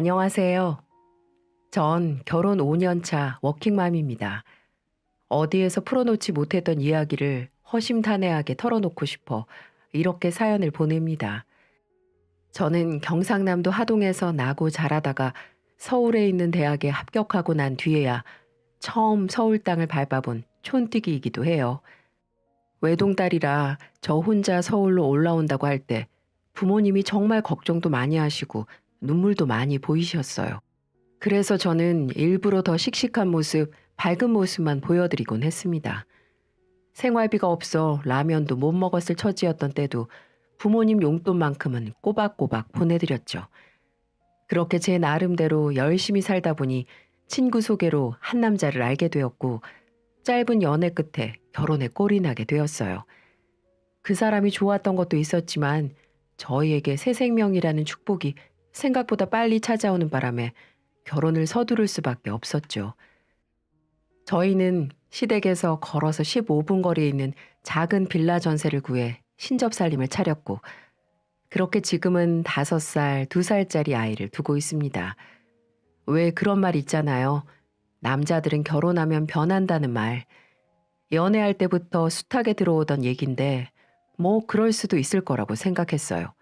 안녕하세요. 전 결혼 5년 차 워킹맘입니다. 어디에서 풀어놓지 못했던 이야기를 허심탄회하게 털어놓고 싶어 이렇게 사연을 보냅니다. 저는 경상남도 하동에서 나고 자라다가 서울에 있는 대학에 합격하고 난 뒤에야 처음 서울 땅을 밟아본 촌뜨기이기도 해요. 외동딸이라 저 혼자 서울로 올라온다고 할 때 부모님이 정말 걱정도 많이 하시고 눈물도 많이 보이셨어요. 그래서 저는 일부러 더 씩씩한 모습, 밝은 모습만 보여드리곤 했습니다. 생활비가 없어 라면도 못 먹었을 처지였던 때도 부모님 용돈만큼은 꼬박꼬박 보내드렸죠. 그렇게 제 나름대로 열심히 살다 보니 친구 소개로 한 남자를 알게 되었고 짧은 연애 끝에 결혼에 꼴이 나게 되었어요. 그 사람이 좋았던 것도 있었지만 저희에게 새 생명이라는 축복이 생각보다 빨리 찾아오는 바람에 결혼을 서두를 수밖에 없었죠. 저희는 시댁에서 걸어서 15분 거리에 있는 작은 빌라 전세를 구해 신접살림을 차렸고 그렇게 지금은 5살, 2살짜리 아이를 두고 있습니다. 왜 그런 말 있잖아요. 남자들은 결혼하면 변한다는 말. 연애할 때부터 숱하게 들어오던 얘긴데 뭐 그럴 수도 있을 거라고 생각했어요.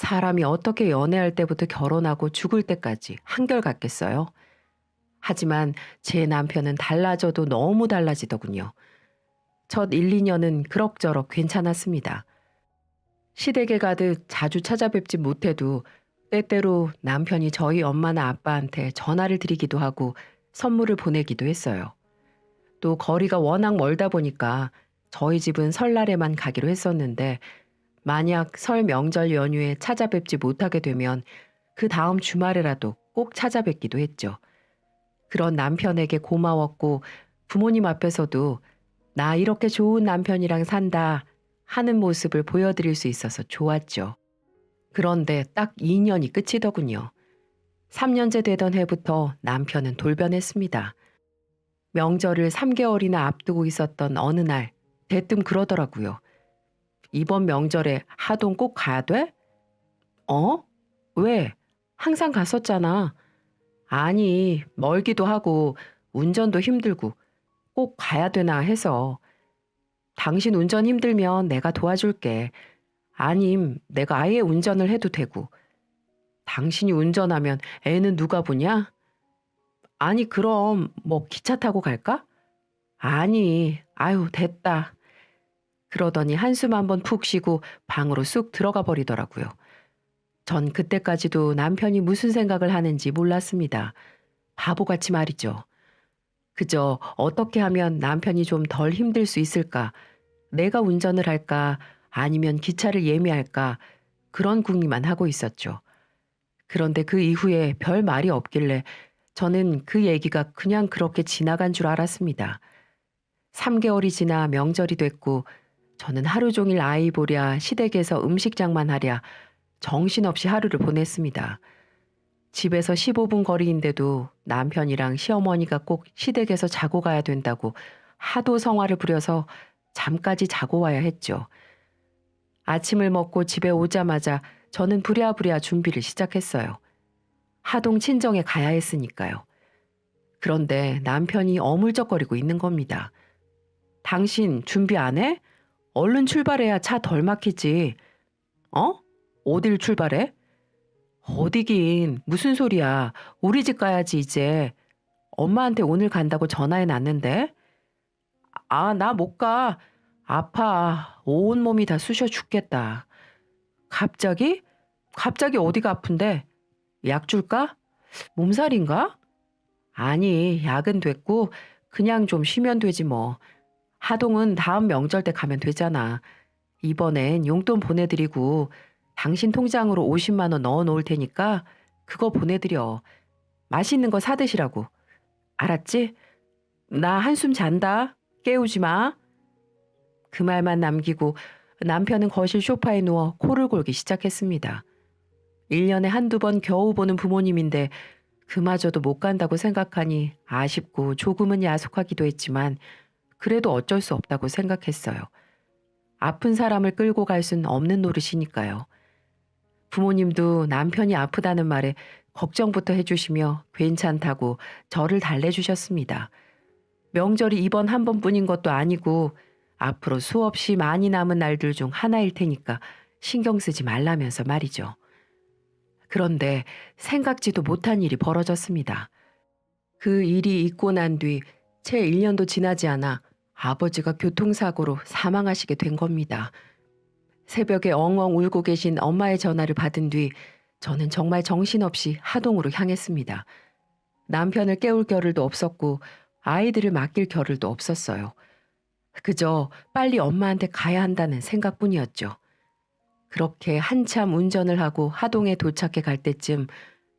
사람이 어떻게 연애할 때부터 결혼하고 죽을 때까지 한결같겠어요? 하지만 제 남편은 달라져도 너무 달라지더군요. 첫 1, 2년은 그럭저럭 괜찮았습니다. 시댁에 가듯 자주 찾아뵙지 못해도 때때로 남편이 저희 엄마나 아빠한테 전화를 드리기도 하고 선물을 보내기도 했어요. 또 거리가 워낙 멀다 보니까 저희 집은 설날에만 가기로 했었는데 만약 설 명절 연휴에 찾아뵙지 못하게 되면 그 다음 주말에라도 꼭 찾아뵙기도 했죠. 그런 남편에게 고마웠고 부모님 앞에서도 나 이렇게 좋은 남편이랑 산다 하는 모습을 보여드릴 수 있어서 좋았죠. 그런데 딱 2년이 끝이더군요. 3년째 되던 해부터 남편은 돌변했습니다. 명절을 3개월이나 앞두고 있었던 어느 날 대뜸 그러더라고요. 이번 명절에 하동 꼭 가야 돼? 어? 왜? 항상 갔었잖아. 아니, 멀기도 하고 운전도 힘들고 꼭 가야 되나 해서. 당신 운전 힘들면 내가 도와줄게. 아님, 내가 아예 운전을 해도 되고. 당신이 운전하면 애는 누가 보냐? 아니, 그럼 뭐 기차 타고 갈까? 아니, 아유, 됐다. 그러더니 한숨 한번 푹 쉬고 방으로 쑥 들어가 버리더라고요. 전 그때까지도 남편이 무슨 생각을 하는지 몰랐습니다. 바보같이 말이죠. 그저 어떻게 하면 남편이 좀 덜 힘들 수 있을까? 내가 운전을 할까? 아니면 기차를 예매할까? 그런 궁리만 하고 있었죠. 그런데 그 이후에 별 말이 없길래 저는 그 얘기가 그냥 그렇게 지나간 줄 알았습니다. 3개월이 지나 명절이 됐고 저는 하루 종일 아이 보랴 시댁에서 음식장만 하랴 정신없이 하루를 보냈습니다. 집에서 15분 거리인데도 남편이랑 시어머니가 꼭 시댁에서 자고 가야 된다고 하도 성화를 부려서 잠까지 자고 와야 했죠. 아침을 먹고 집에 오자마자 저는 부랴부랴 준비를 시작했어요. 하동 친정에 가야 했으니까요. 그런데 남편이 어물쩍거리고 있는 겁니다. 당신 준비 안 해? 얼른 출발해야 차 덜 막히지. 어? 어딜 출발해? 어디긴 무슨 소리야. 우리 집 가야지 이제. 엄마한테 오늘 간다고 전화해 놨는데. 아, 나 못 가. 아파. 온몸이 다 쑤셔 죽겠다. 갑자기? 갑자기 어디가 아픈데? 약 줄까? 몸살인가? 아니, 약은 됐고 그냥 좀 쉬면 되지 뭐. 하동은 다음 명절 때 가면 되잖아. 이번엔 용돈 보내드리고 당신 통장으로 50만 원 넣어 놓을 테니까 그거 보내드려. 맛있는 거 사드시라고. 알았지? 나 한숨 잔다. 깨우지 마. 그 말만 남기고 남편은 거실 소파에 누워 코를 골기 시작했습니다. 1년에 한두 번 겨우 보는 부모님인데 그마저도 못 간다고 생각하니 아쉽고 조금은 야속하기도 했지만 그래도 어쩔 수 없다고 생각했어요. 아픈 사람을 끌고 갈 순 없는 노릇이니까요. 부모님도 남편이 아프다는 말에 걱정부터 해주시며 괜찮다고 저를 달래주셨습니다. 명절이 이번 한 번뿐인 것도 아니고 앞으로 수없이 많이 남은 날들 중 하나일 테니까 신경 쓰지 말라면서 말이죠. 그런데 생각지도 못한 일이 벌어졌습니다. 그 일이 있고 난 뒤 채 1년도 지나지 않아 아버지가 교통사고로 사망하시게 된 겁니다. 새벽에 엉엉 울고 계신 엄마의 전화를 받은 뒤 저는 정말 정신없이 하동으로 향했습니다. 남편을 깨울 겨를도 없었고 아이들을 맡길 겨를도 없었어요. 그저 빨리 엄마한테 가야 한다는 생각뿐이었죠. 그렇게 한참 운전을 하고 하동에 도착해 갈 때쯤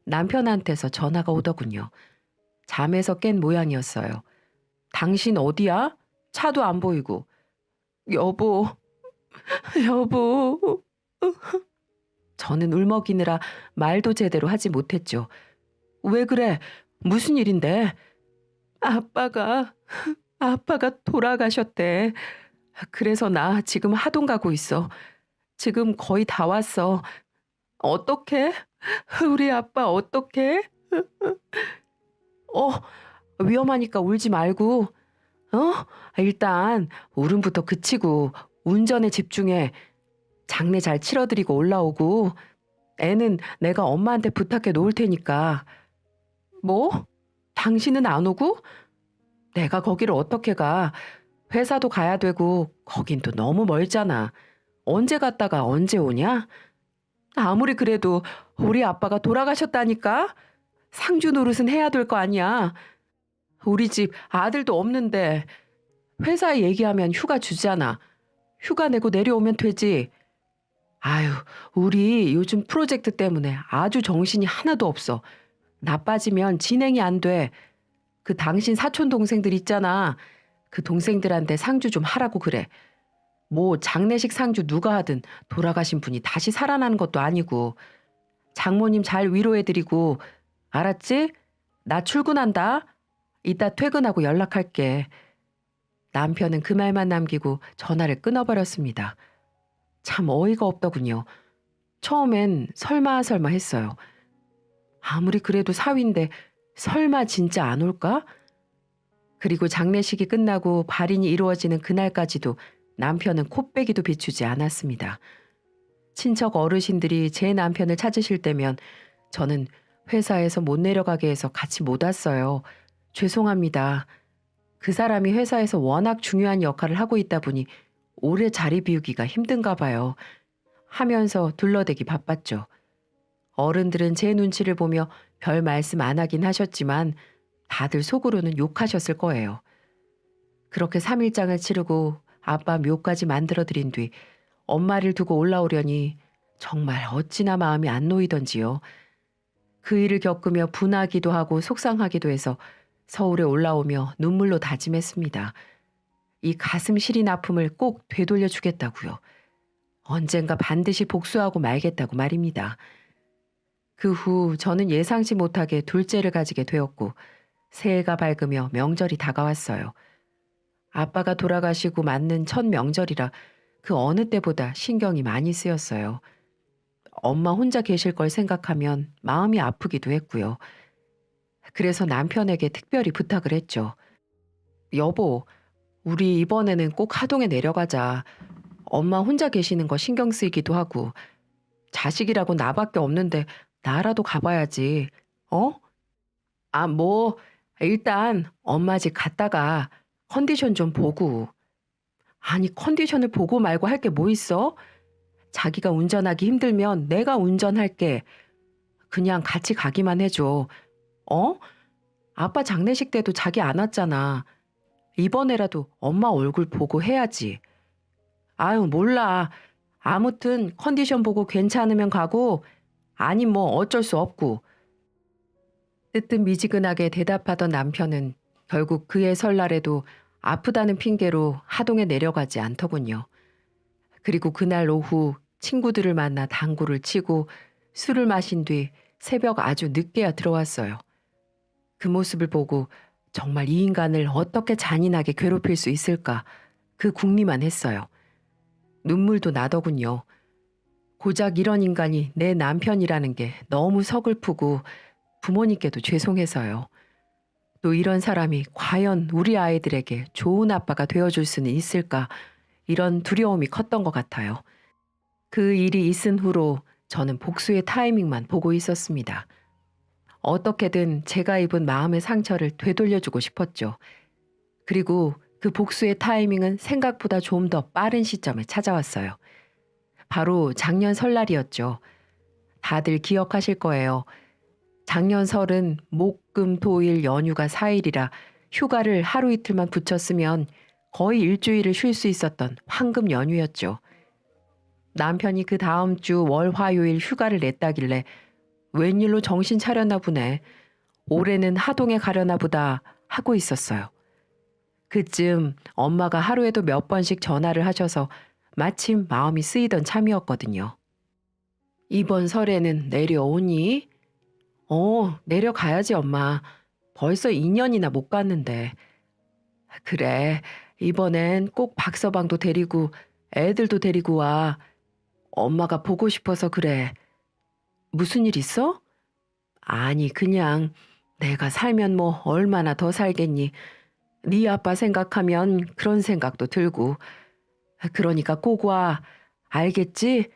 남편한테서 전화가 오더군요. 잠에서 깬 모양이었어요. 당신 어디야? 차도 안 보이고. 여보, 여보. 저는 울먹이느라 말도 제대로 하지 못했죠. 왜 그래? 무슨 일인데? 아빠가 돌아가셨대. 그래서 나 지금 하동 가고 있어. 지금 거의 다 왔어. 어떡해? 우리 아빠 어떡해? 어, 위험하니까 울지 말고, 어? 일단 울음부터 그치고 운전에 집중해. 장례 잘 치러드리고 올라오고, 애는 내가 엄마한테 부탁해 놓을 테니까. 뭐? 당신은 안 오고? 내가 거기를 어떻게 가? 회사도 가야 되고, 거긴 또 너무 멀잖아. 언제 갔다가 언제 오냐? 아무리 그래도 우리 아빠가 돌아가셨다니까? 상주 노릇은 해야 될 거 아니야. 우리 집 아들도 없는데 회사에 얘기하면 휴가 주잖아. 휴가 내고 내려오면 되지. 아유, 우리 요즘 프로젝트 때문에 아주 정신이 하나도 없어. 나빠지면 진행이 안 돼. 그 당신 사촌 동생들 있잖아. 그 동생들한테 상주 좀 하라고 그래. 뭐 장례식 상주 누가 하든 돌아가신 분이 다시 살아나는 것도 아니고. 장모님 잘 위로해드리고, 알았지? 나 출근한다. 이따 퇴근하고 연락할게. 남편은 그 말만 남기고 전화를 끊어버렸습니다. 참 어이가 없더군요. 처음엔 설마 했어요. 아무리 그래도 사위인데 설마 진짜 안 올까? 그리고 장례식이 끝나고 발인이 이루어지는 그날까지도 남편은 코빼기도 비추지 않았습니다. 친척 어르신들이 제 남편을 찾으실 때면 저는 회사에서 못 내려가게 해서 같이 못 왔어요. 죄송합니다. 그 사람이 회사에서 워낙 중요한 역할을 하고 있다 보니 오래 자리 비우기가 힘든가 봐요. 하면서 둘러대기 바빴죠. 어른들은 제 눈치를 보며 별 말씀 안 하긴 하셨지만 다들 속으로는 욕하셨을 거예요. 그렇게 3일장을 치르고 아빠 묘까지 만들어드린 뒤 엄마를 두고 올라오려니 정말 어찌나 마음이 안 놓이던지요. 그 일을 겪으며 분하기도 하고 속상하기도 해서 서울에 올라오며 눈물로 다짐했습니다. 이 가슴 시린 아픔을 꼭 되돌려 주겠다고요. 언젠가 반드시 복수하고 말겠다고 말입니다. 그 후 저는 예상치 못하게 둘째를 가지게 되었고 새해가 밝으며 명절이 다가왔어요. 아빠가 돌아가시고 맞는 첫 명절이라 그 어느 때보다 신경이 많이 쓰였어요. 엄마 혼자 계실 걸 생각하면 마음이 아프기도 했고요. 그래서 남편에게 특별히 부탁을 했죠. 여보, 우리 이번에는 꼭 하동에 내려가자. 엄마 혼자 계시는 거 신경 쓰이기도 하고 자식이라고 나밖에 없는데 나라도 가봐야지. 어? 아, 뭐 일단 엄마 집 갔다가 컨디션 좀 보고. 아니 컨디션을 보고 말고 할 게 뭐 있어? 자기가 운전하기 힘들면 내가 운전할게. 그냥 같이 가기만 해줘. 어? 아빠 장례식 때도 자기 안 왔잖아. 이번에라도 엄마 얼굴 보고 해야지. 아유 몰라. 아무튼 컨디션 보고 괜찮으면 가고 아님 뭐 어쩔 수 없고. 뜨뜻미지근하게 대답하던 남편은 결국 그의 설날에도 아프다는 핑계로 하동에 내려가지 않더군요. 그리고 그날 오후 친구들을 만나 당구를 치고 술을 마신 뒤 새벽 아주 늦게야 들어왔어요. 그 모습을 보고 정말 이 인간을 어떻게 잔인하게 괴롭힐 수 있을까 그 궁리만 했어요. 눈물도 나더군요. 고작 이런 인간이 내 남편이라는 게 너무 서글프고 부모님께도 죄송해서요. 또 이런 사람이 과연 우리 아이들에게 좋은 아빠가 되어줄 수는 있을까, 이런 두려움이 컸던 것 같아요. 그 일이 있은 후로 저는 복수의 타이밍만 보고 있었습니다. 어떻게든 제가 입은 마음의 상처를 되돌려주고 싶었죠. 그리고 그 복수의 타이밍은 생각보다 좀 더 빠른 시점에 찾아왔어요. 바로 작년 설날이었죠. 다들 기억하실 거예요. 작년 설은 목, 금, 토, 일 연휴가 4일이라 휴가를 하루 이틀만 붙였으면 거의 일주일을 쉴 수 있었던 황금 연휴였죠. 남편이 그 다음 주 월, 화요일 휴가를 냈다길래 웬일로 정신 차렸나 보네. 올해는 하동에 가려나 보다 하고 있었어요. 그쯤 엄마가 하루에도 몇 번씩 전화를 하셔서 마침 마음이 쓰이던 참이었거든요. 이번 설에는 내려오니? 내려가야지 엄마. 벌써 2년이나 못 갔는데. 그래, 이번엔 꼭 박서방도 데리고 애들도 데리고 와. 엄마가 보고 싶어서 그래. 무슨 일 있어? 아니, 그냥 내가 살면 뭐 얼마나 더 살겠니? 네 아빠 생각하면 그런 생각도 들고. 그러니까 꼭 와. 알겠지?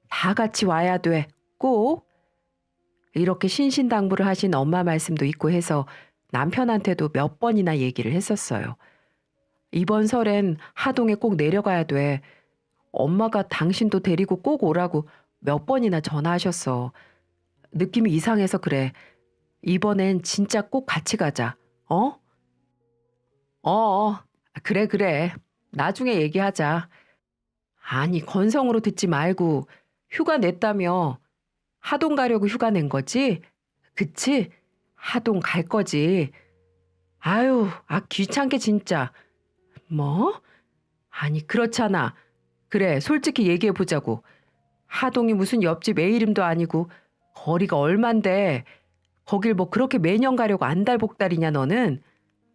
다 같이 와야 돼. 꼭. 이렇게 신신당부를 하신 엄마 말씀도 있고 해서 남편한테도 몇 번이나 얘기를 했었어요. 이번 설엔 하동에 꼭 내려가야 돼. 엄마가 당신도 데리고 꼭 오라고 몇 번이나 전화하셨어. 느낌이 이상해서 그래. 이번엔 진짜 꼭 같이 가자. 어? 그래, 그래. 나중에 얘기하자. 아니, 건성으로 듣지 말고 휴가 냈다며. 하동 가려고 휴가 낸 거지? 그치? 하동 갈 거지. 아유, 귀찮게 진짜. 뭐? 아니, 그렇잖아. 그래, 솔직히 얘기해 보자고. 하동이 무슨 옆집 애 이름도 아니고 거리가 얼만데 거길 뭐 그렇게 매년 가려고 안달복달이냐 너는?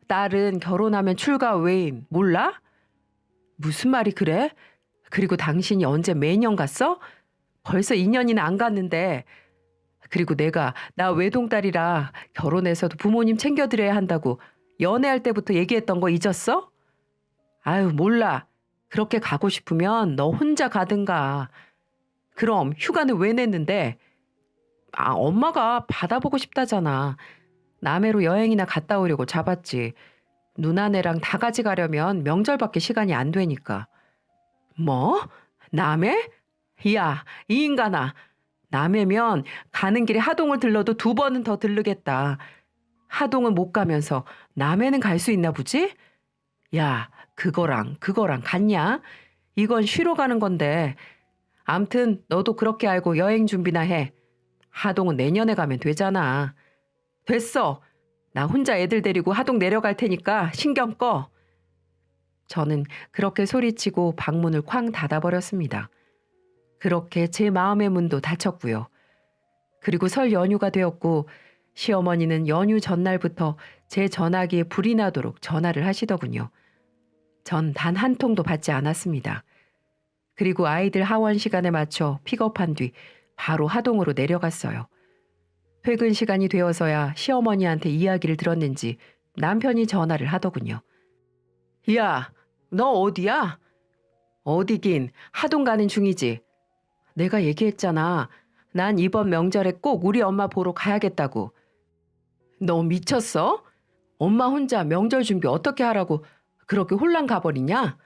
딸은 결혼하면 출가 외임 몰라? 무슨 말이 그래? 그리고 당신이 언제 매년 갔어? 벌써 2년이나 안 갔는데. 그리고 내가 나 외동딸이라 결혼해서도 부모님 챙겨드려야 한다고 연애할 때부터 얘기했던 거 잊었어? 아유, 몰라. 그렇게 가고 싶으면 너 혼자 가든가. 그럼 휴가는 왜 냈는데? 엄마가 받아보고 싶다잖아. 남해로 여행이나 갔다 오려고 잡았지. 누나네랑 다 같이 가려면 명절밖에 시간이 안 되니까. 뭐? 남해? 야, 이 인간아. 남해면 가는 길에 하동을 들러도 2번은 더 들르겠다. 하동은 못 가면서 남해는 갈 수 있나 보지? 야, 그거랑 같냐? 이건 쉬러 가는 건데. 암튼 너도 그렇게 알고 여행 준비나 해. 하동은 내년에 가면 되잖아. 됐어. 나 혼자 애들 데리고 하동 내려갈 테니까 신경 꺼. 저는 그렇게 소리치고 방문을 쾅 닫아버렸습니다. 그렇게 제 마음의 문도 닫혔고요. 그리고 설 연휴가 되었고 시어머니는 연휴 전날부터 제 전화기에 불이 나도록 전화를 하시더군요. 전 단 한 통도 받지 않았습니다. 그리고 아이들 하원 시간에 맞춰 픽업한 뒤 바로 하동으로 내려갔어요. 퇴근 시간이 되어서야 시어머니한테 이야기를 들었는지 남편이 전화를 하더군요. 야, 너 어디야? 어디긴 하동 가는 중이지. 내가 얘기했잖아. 난 이번 명절에 꼭 우리 엄마 보러 가야겠다고. 너 미쳤어? 엄마 혼자 명절 준비 어떻게 하라고 그렇게 홀랑 가버리냐?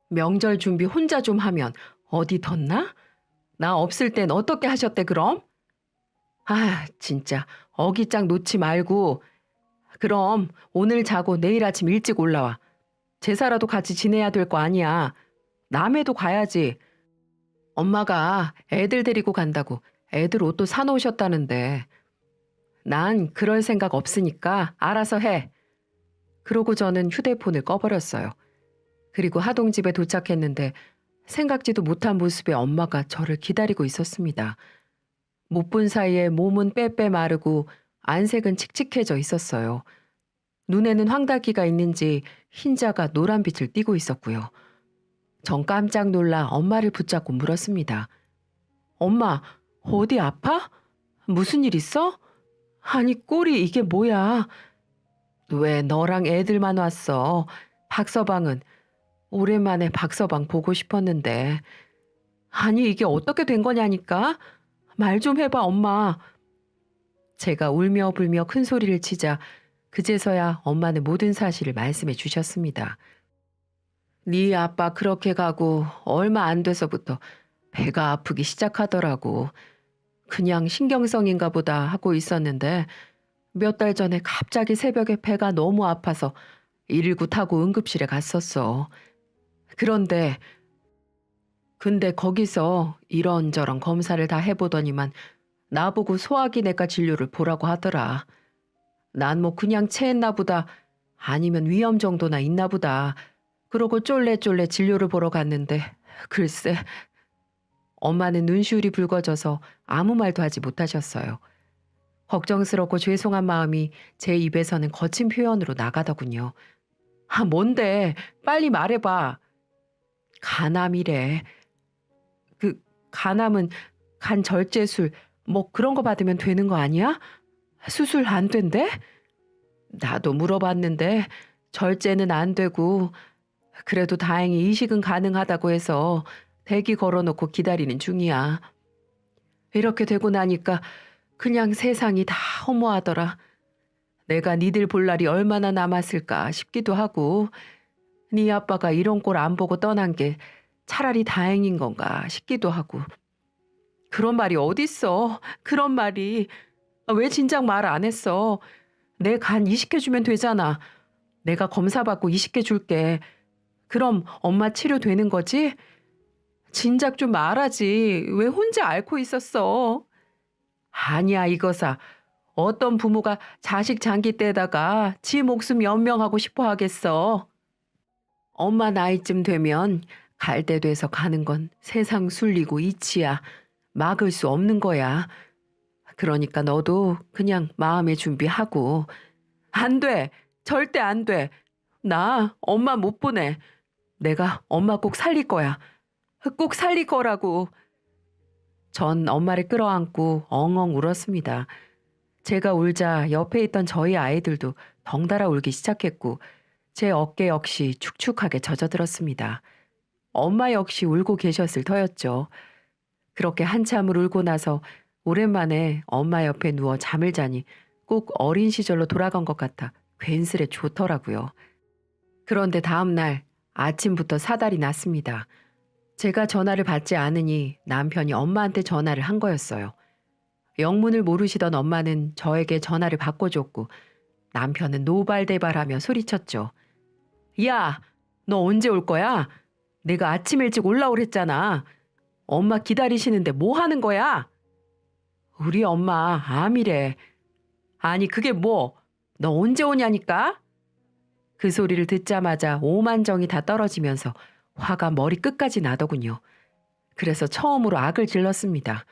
명절 준비 혼자 좀 하면 어디 덧나? 나 없을 땐 어떻게 하셨대 그럼? 진짜 어깃장 놓지 말고. 그럼 오늘 자고 내일 아침 일찍 올라와. 제사라도 같이 지내야 될 거 아니야. 남해도 가야지. 엄마가 애들 데리고 간다고 애들 옷도 사놓으셨다는데. 난 그럴 생각 없으니까 알아서 해. 그러고 저는 휴대폰을 꺼버렸어요. 그리고 하동집에 도착했는데 생각지도 못한 모습의 엄마가 저를 기다리고 있었습니다. 못 본 사이에 몸은 빼빼 마르고 안색은 칙칙해져 있었어요. 눈에는 황달기가 있는지 흰자가 노란빛을 띠고 있었고요. 전 깜짝 놀라 엄마를 붙잡고 물었습니다. 엄마, 어디 아파? 무슨 일 있어? 아니, 꼴이 이게 뭐야? 왜 너랑 애들만 왔어? 박서방은 오랜만에 박서방 보고 싶었는데. 아니, 이게 어떻게 된 거냐니까? 말 좀 해봐, 엄마. 제가 울며 불며 큰 소리를 치자 그제서야 엄마는 모든 사실을 말씀해 주셨습니다. 네 아빠 그렇게 가고 얼마 안 돼서부터 배가 아프기 시작하더라고. 그냥 신경성인가 보다 하고 있었는데 몇 달 전에 갑자기 새벽에 배가 너무 아파서 119 타고 응급실에 갔었어. 그런데 근데 거기서 이런저런 검사를 다 해보더니만 나보고 소화기내과 진료를 보라고 하더라. 난 뭐 그냥 체했나 보다 아니면 위험 정도나 있나 보다 그러고 쫄래쫄래 진료를 보러 갔는데 글쎄 엄마는 눈시울이 붉어져서 아무 말도 하지 못하셨어요. 걱정스럽고 죄송한 마음이 제 입에서는 거친 표현으로 나가더군요. 아, 뭔데? 빨리 말해봐. 간암이래. 그 간암은 간 절제술 뭐 그런 거 받으면 되는 거 아니야? 수술 안 된대? 나도 물어봤는데 절제는 안 되고 그래도 다행히 이식은 가능하다고 해서 대기 걸어놓고 기다리는 중이야. 이렇게 되고 나니까 그냥 세상이 다 허무하더라. 내가 니들 볼 날이 얼마나 남았을까 싶기도 하고 네 아빠가 이런 꼴 안 보고 떠난 게 차라리 다행인 건가 싶기도 하고. 그런 말이 어딨어. 그런 말이. 왜 진작 말 안 했어. 내 간 이식해주면 되잖아. 내가 검사받고 이식해줄게. 그럼 엄마 치료되는 거지? 진작 좀 말하지. 왜 혼자 앓고 있었어? 아니야, 이거사. 어떤 부모가 자식 장기 때다가 지 목숨 연명하고 싶어 하겠어. 엄마 나이쯤 되면 갈 때 돼서 가는 건 세상 술리고 이치야. 막을 수 없는 거야. 그러니까 너도 그냥 마음의 준비하고. 안 돼. 절대 안 돼. 나 엄마 못 보내. 내가 엄마 꼭 살릴 거야. 꼭 살릴 거라고. 전 엄마를 끌어안고 엉엉 울었습니다. 제가 울자 옆에 있던 저희 아이들도 덩달아 울기 시작했고 제 어깨 역시 축축하게 젖어들었습니다. 엄마 역시 울고 계셨을 터였죠. 그렇게 한참을 울고 나서 오랜만에 엄마 옆에 누워 잠을 자니 꼭 어린 시절로 돌아간 것 같아 괜스레 좋더라고요. 그런데 다음 날 아침부터 사달이 났습니다. 제가 전화를 받지 않으니 남편이 엄마한테 전화를 한 거였어요. 영문을 모르시던 엄마는 저에게 전화를 바꿔줬고 남편은 노발대발하며 소리쳤죠. 야, 너 언제 올 거야? 내가 아침 일찍 올라오랬잖아. 엄마 기다리시는데 뭐 하는 거야? 우리 엄마 암이래. 아니 그게 뭐? 너 언제 오냐니까? 그 소리를 듣자마자 오만정이 다 떨어지면서 화가 머리 끝까지 나더군요. 그래서 처음으로 악을 질렀습니다.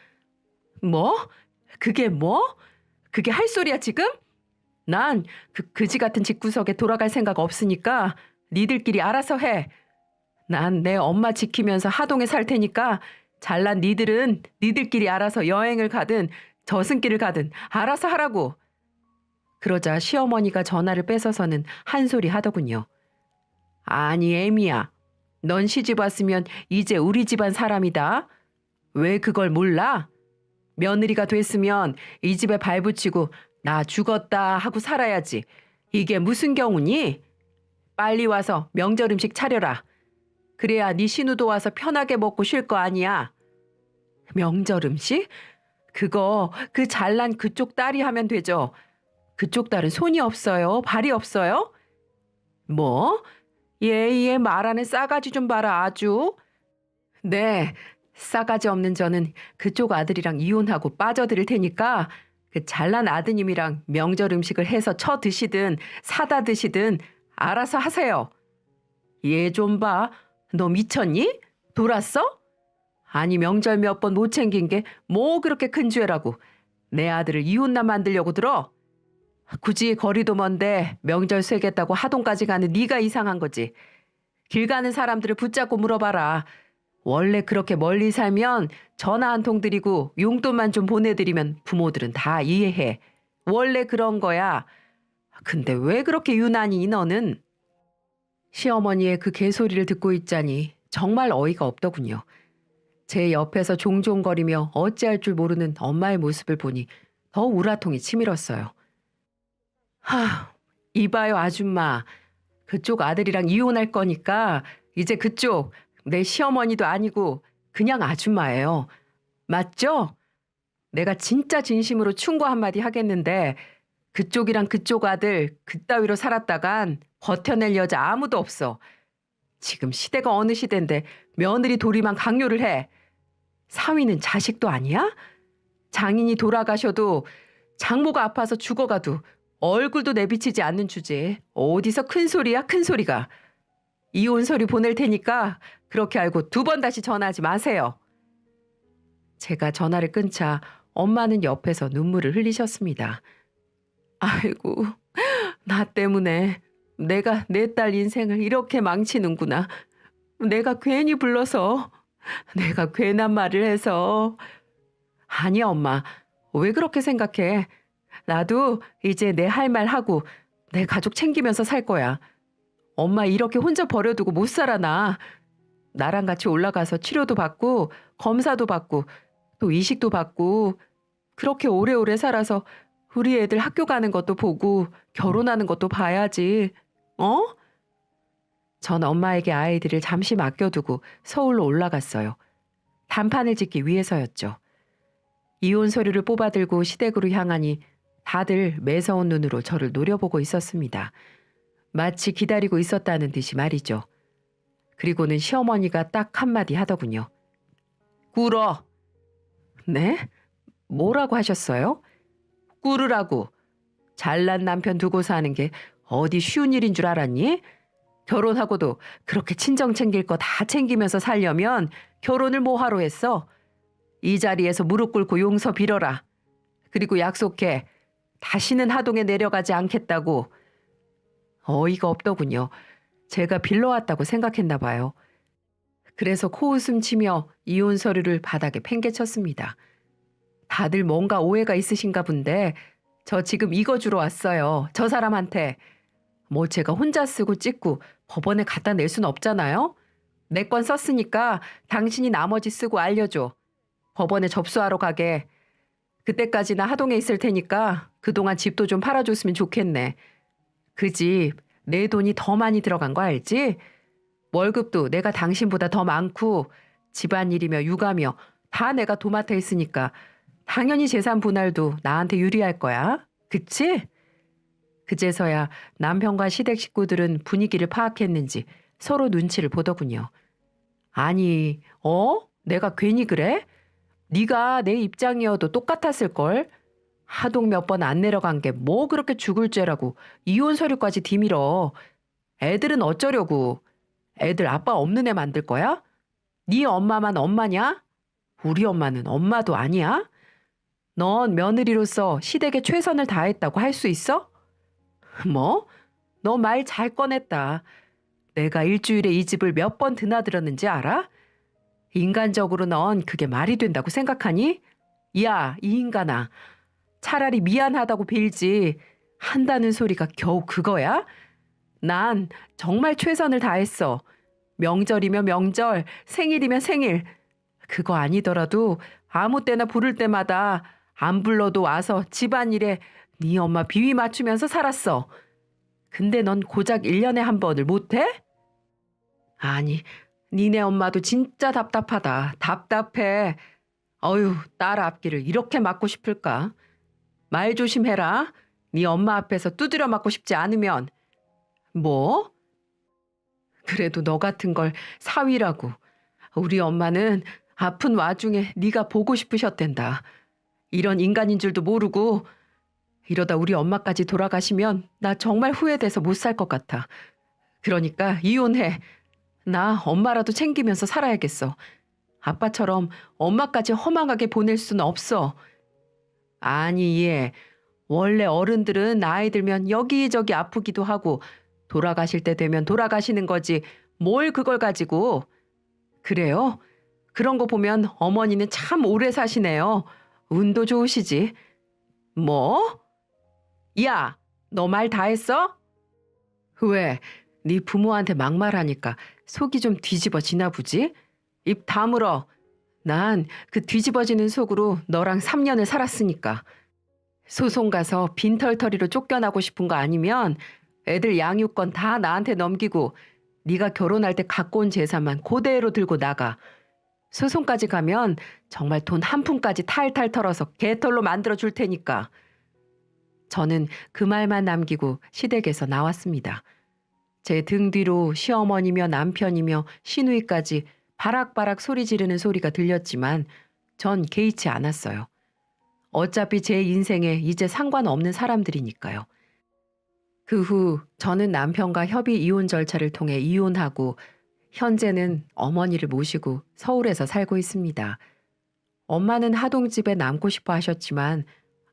뭐? 그게 뭐? 그게 할 소리야 지금? 난 그지 같은 집구석에 돌아갈 생각 없으니까 니들끼리 알아서 해. 난 내 엄마 지키면서 하동에 살 테니까 잘난 니들은 니들끼리 알아서 여행을 가든 저승길을 가든 알아서 하라고. 그러자 시어머니가 전화를 뺏어서는 한 소리 하더군요. 아니 애미야. 넌 시집 왔으면 이제 우리 집안 사람이다. 왜 그걸 몰라? 며느리가 됐으면 이 집에 발붙이고 나 죽었다 하고 살아야지. 이게 무슨 경우니? 빨리 와서 명절 음식 차려라. 그래야 네 신우도 와서 편하게 먹고 쉴 거 아니야. 명절 음식? 그거 그 잘난 그쪽 딸이 하면 되죠. 그쪽 딸은 손이 없어요? 발이 없어요? 뭐? 얘 말하는 싸가지 좀 봐라 아주. 네, 싸가지 없는 저는 그쪽 아들이랑 이혼하고 빠져들일 테니까 그 잘난 아드님이랑 명절 음식을 해서 쳐 드시든 사다 드시든 알아서 하세요. 얘 좀 봐. 너 미쳤니? 돌았어? 아니 명절 몇 번 못 챙긴 게 뭐 그렇게 큰 죄라고. 내 아들을 이혼남 만들려고 들어? 굳이 거리도 먼데 명절 쇠겠다고 하동까지 가는 네가 이상한 거지. 길 가는 사람들을 붙잡고 물어봐라. 원래 그렇게 멀리 살면 전화 한 통 드리고 용돈만 좀 보내드리면 부모들은 다 이해해. 원래 그런 거야. 근데 왜 그렇게 유난히 너는? 시어머니의 그 개소리를 듣고 있자니 정말 어이가 없더군요. 제 옆에서 종종거리며 어찌할 줄 모르는 엄마의 모습을 보니 더 우라통이 치밀었어요. 이봐요 아줌마. 그쪽 아들이랑 이혼할 거니까 이제 그쪽 내 시어머니도 아니고 그냥 아줌마예요. 맞죠? 내가 진짜 진심으로 충고 한마디 하겠는데 그쪽이랑 그쪽 아들 그따위로 살았다간 버텨낼 여자 아무도 없어. 지금 시대가 어느 시대인데 며느리 도리만 강요를 해. 사위는 자식도 아니야? 장인이 돌아가셔도 장모가 아파서 죽어가도 얼굴도 내비치지 않는 주제에 어디서 큰 소리야 큰 소리가. 이혼 서류 보낼 테니까 그렇게 알고 두 번 다시 전화하지 마세요. 제가 전화를 끊자 엄마는 옆에서 눈물을 흘리셨습니다. 아이고, 나 때문에 내가 내 딸 인생을 이렇게 망치는구나. 내가 괜히 불러서, 내가 괜한 말을 해서. 아니야, 엄마. 왜 그렇게 생각해? 나도 이제 내 할 말 하고 내 가족 챙기면서 살 거야. 엄마 이렇게 혼자 버려두고 못 살아, 나. 나랑 같이 올라가서 치료도 받고 검사도 받고 또 이식도 받고 그렇게 오래오래 살아서 우리 애들 학교 가는 것도 보고 결혼하는 것도 봐야지. 어? 전 엄마에게 아이들을 잠시 맡겨두고 서울로 올라갔어요. 단판을 짓기 위해서였죠. 이혼 서류를 뽑아들고 시댁으로 향하니 다들 매서운 눈으로 저를 노려보고 있었습니다. 마치 기다리고 있었다는 듯이 말이죠. 그리고는 시어머니가 딱 한마디 하더군요. 꿇어. 네? 뭐라고 하셨어요? 꿇으라고. 잘난 남편 두고 사는 게 어디 쉬운 일인 줄 알았니? 결혼하고도 그렇게 친정 챙길 거 다 챙기면서 살려면 결혼을 뭐하러 했어? 이 자리에서 무릎 꿇고 용서 빌어라. 그리고 약속해. 다시는 하동에 내려가지 않겠다고. 어이가 없더군요. 제가 빌러왔다고 생각했나 봐요. 그래서 코웃음 치며 이혼 서류를 바닥에 팽개쳤습니다. 다들 뭔가 오해가 있으신가 본데 저 지금 이거 주러 왔어요. 저 사람한테. 뭐 제가 혼자 쓰고 찍고 법원에 갖다 낼 순 없잖아요. 내 건 썼으니까 당신이 나머지 쓰고 알려줘. 법원에 접수하러 가게. 그때까지 나 하동에 있을 테니까 그동안 집도 좀 팔아줬으면 좋겠네. 그 집 내 돈이 더 많이 들어간 거 알지? 월급도 내가 당신보다 더 많고 집안일이며 육아며 다 내가 도맡아 있으니까 당연히 재산 분할도 나한테 유리할 거야. 그치? 그제서야 남편과 시댁 식구들은 분위기를 파악했는지 서로 눈치를 보더군요. 아니, 내가 괜히 그래? 네가 내 입장이어도 똑같았을걸? 하동 몇 번 안 내려간 게 뭐 그렇게 죽을 죄라고 이혼 서류까지 뒤밀어. 애들은 어쩌려고. 애들 아빠 없는 애 만들 거야? 네 엄마만 엄마냐? 우리 엄마는 엄마도 아니야? 넌 며느리로서 시댁에 최선을 다했다고 할 수 있어? 뭐? 너 말 잘 꺼냈다. 내가 일주일에 이 집을 몇 번 드나들었는지 알아? 인간적으로 넌 그게 말이 된다고 생각하니? 야, 이 인간아. 차라리 미안하다고 빌지. 한다는 소리가 겨우 그거야? 난 정말 최선을 다했어. 명절이면 명절, 생일이면 생일. 그거 아니더라도 아무 때나 부를 때마다 안 불러도 와서 집안일에 네 엄마 비위 맞추면서 살았어. 근데 넌 고작 1년에 한 번을 못해? 아니, 니네 엄마도 진짜 답답하다. 답답해. 어휴, 딸 앞길을 이렇게 막고 싶을까? 말 조심해라. 네 엄마 앞에서 두드려 맞고 싶지 않으면. 뭐? 그래도 너 같은 걸 사위라고. 우리 엄마는 아픈 와중에 네가 보고 싶으셨댄다. 이런 인간인 줄도 모르고. 이러다 우리 엄마까지 돌아가시면 나 정말 후회돼서 못 살 것 같아. 그러니까 이혼해. 나 엄마라도 챙기면서 살아야겠어. 아빠처럼 엄마까지 허망하게 보낼 수는 없어. 아니, 얘. 원래 어른들은 나이 들면 여기저기 아프기도 하고 돌아가실 때 되면 돌아가시는 거지. 뭘 그걸 가지고. 그래요? 그런 거 보면 어머니는 참 오래 사시네요. 운도 좋으시지. 뭐? 야, 너 말 다 했어? 왜? 네 부모한테 막말하니까 속이 좀 뒤집어지나 보지? 입 다물어. 난 그 뒤집어지는 속으로 너랑 3년을 살았으니까. 소송 가서 빈털터리로 쫓겨나고 싶은 거 아니면 애들 양육권 다 나한테 넘기고 네가 결혼할 때 갖고 온 재산만 그대로 들고 나가. 소송까지 가면 정말 돈 한 푼까지 탈탈 털어서 개털로 만들어 줄 테니까. 저는 그 말만 남기고 시댁에서 나왔습니다. 제 등 뒤로 시어머니며 남편이며 시누이까지 바락바락 소리 지르는 소리가 들렸지만 전 개의치 않았어요. 어차피 제 인생에 이제 상관없는 사람들이니까요. 그 후 저는 남편과 협의 이혼 절차를 통해 이혼하고 현재는 어머니를 모시고 서울에서 살고 있습니다. 엄마는 하동집에 남고 싶어 하셨지만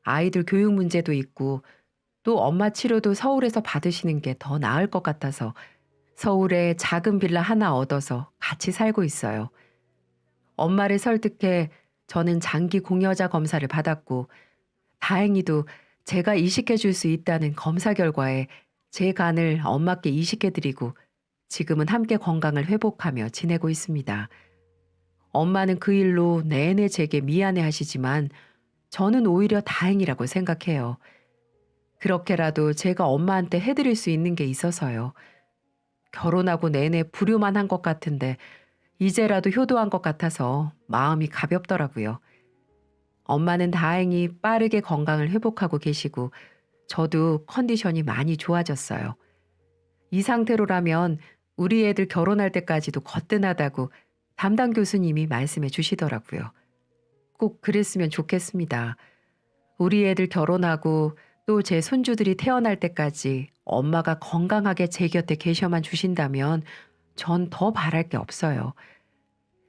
아이들 교육 문제도 있고 또 엄마 치료도 서울에서 받으시는 게 더 나을 것 같아서 서울에 작은 빌라 하나 얻어서 같이 살고 있어요. 엄마를 설득해 저는 장기 공여자 검사를 받았고 다행히도 제가 이식해 줄 수 있다는 검사 결과에 제 간을 엄마께 이식해 드리고 지금은 함께 건강을 회복하며 지내고 있습니다. 엄마는 그 일로 내내 제게 미안해 하시지만 저는 오히려 다행이라고 생각해요. 그렇게라도 제가 엄마한테 해드릴 수 있는 게 있어서요. 결혼하고 내내 불효만 한 것 같은데 이제라도 효도한 것 같아서 마음이 가볍더라고요. 엄마는 다행히 빠르게 건강을 회복하고 계시고 저도 컨디션이 많이 좋아졌어요. 이 상태로라면 우리 애들 결혼할 때까지도 거뜬하다고 담당 교수님이 말씀해 주시더라고요. 꼭 그랬으면 좋겠습니다. 우리 애들 결혼하고 또 제 손주들이 태어날 때까지 엄마가 건강하게 제 곁에 계셔만 주신다면 전 더 바랄 게 없어요.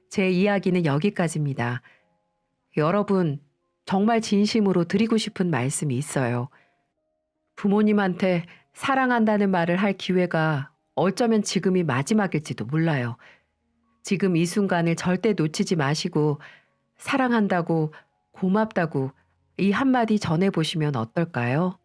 제 이야기는 여기까지입니다. 여러분, 정말 진심으로 드리고 싶은 말씀이 있어요. 부모님한테 사랑한다는 말을 할 기회가 어쩌면 지금이 마지막일지도 몰라요. 지금 이 순간을 절대 놓치지 마시고 사랑한다고 고맙다고 이 한마디 전해보시면 어떨까요?